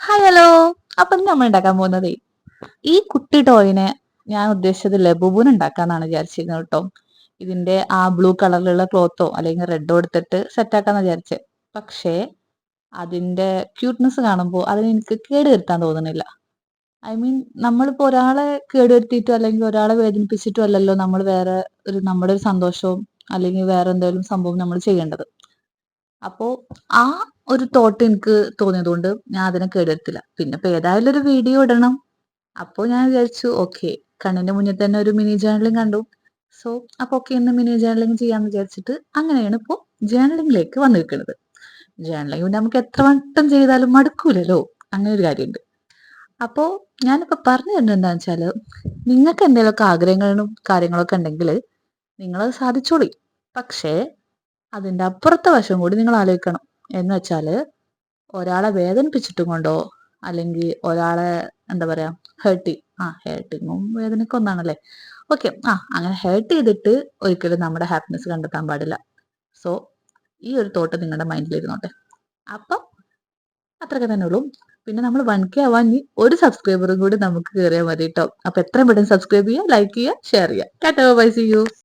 Hi hello. അപ്പൊ ഇന്ന് നമ്മൾ ഉണ്ടാക്കാൻ പോകുന്നതേ ഈ കുട്ടി ടോയിനെ ഞാൻ ഉദ്ദേശിച്ചത് ലബൂബുന് ഉണ്ടാക്കാന്നാണ് വിചാരിച്ചിരുന്നത് കേട്ടോ. ഇതിന്റെ ആ ബ്ലൂ കളറിലുള്ള ക്ലോത്തോ അല്ലെങ്കിൽ റെഡോ എടുത്തിട്ട് സെറ്റ് ആക്കാന്ന് വിചാരിച്ചേ. പക്ഷേ അതിന്റെ ക്യൂട്ട്നെസ് കാണുമ്പോൾ അതിന് എനിക്ക് കേട് വരുത്താൻ തോന്നുന്നില്ല. ഐ മീൻ നമ്മളിപ്പോ ഒരാളെ കേടുവരുത്തിയിട്ടോ അല്ലെങ്കിൽ ഒരാളെ വേദനിപ്പിച്ചിട്ടോ അല്ലല്ലോ നമ്മൾ വേറെ നമ്മുടെ ഒരു സന്തോഷവും അല്ലെങ്കിൽ വേറെ എന്തെങ്കിലും സംഭവം നമ്മൾ ചെയ്യേണ്ടത്. അപ്പോ ആ ഒരു തോട്ട് എനിക്ക് തോന്നിയതുകൊണ്ട് ഞാൻ അതിനെ കേടുവരുത്തില്ല. പിന്നെ ഇപ്പൊ ഏതായാലും ഒരു വീഡിയോ ഇടണം. അപ്പോൾ ഞാൻ വിചാരിച്ചു ഓക്കെ, കണ്ണിന്റെ മുന്നിൽ തന്നെ ഒരു മിനി ജേർണലിംഗ് കണ്ടു. സോ അപ്പൊ ഓക്കെ, ഇന്ന് മിനി ജേർണലിംഗ് ചെയ്യാന്ന് വിചാരിച്ചിട്ട് അങ്ങനെയാണ് ഇപ്പോൾ ജേർണലിംഗിലേക്ക് വന്നിരിക്കുന്നത്. ജേർണലിംഗ് പിന്നെ നമുക്ക് എത്ര വട്ടം ചെയ്താലും മടുക്കൂലല്ലോ, അങ്ങനെ ഒരു കാര്യമുണ്ട്. അപ്പോ ഞാനിപ്പോ പറഞ്ഞു തരുന്നത് എന്താണെന്ന് വെച്ചാല്, നിങ്ങൾക്ക് എന്തെങ്കിലുമൊക്കെ ആഗ്രഹങ്ങളും കാര്യങ്ങളൊക്കെ ഉണ്ടെങ്കിൽ നിങ്ങളത് സാധിച്ചോളി. പക്ഷേ അതിന്റെ അപ്പുറത്തെ വശം കൂടി നിങ്ങൾ ആലോചിക്കണം. എന്ന് വെച്ചാല് ഒരാളെ വേദനിപ്പിച്ചിട്ടും കൊണ്ടോ അല്ലെങ്കിൽ ഒരാളെ എന്താ പറയാ ഹേർട്ടിങ്ങും വേദനയ്ക്ക് ഒന്നാണല്ലേ. ഓക്കെ, അങ്ങനെ ഹേർട്ട് ചെയ്തിട്ട് ഒരിക്കലും നമ്മുടെ ഹാപ്പിനെസ് കണ്ടെത്താൻ പാടില്ല. സോ ഈ ഒരു തോട്ട് നിങ്ങളുടെ മൈൻഡിൽ ഇരുന്നോട്ടെ. അപ്പം അത്രയൊക്കെ തന്നെ ഉള്ളൂ. പിന്നെ നമ്മൾ 1K ആവാൻ ഇനി ഒരു സബ്സ്ക്രൈബറും കൂടി നമുക്ക് കയറിയാൽ മതി കേട്ടോ. അപ്പൊ എത്രയും പെട്ടെന്ന് സബ്സ്ക്രൈബ് ചെയ്യുക, ലൈക്ക് ചെയ്യുക, ഷെയർ ചെയ്യുക. Tata bye, see U.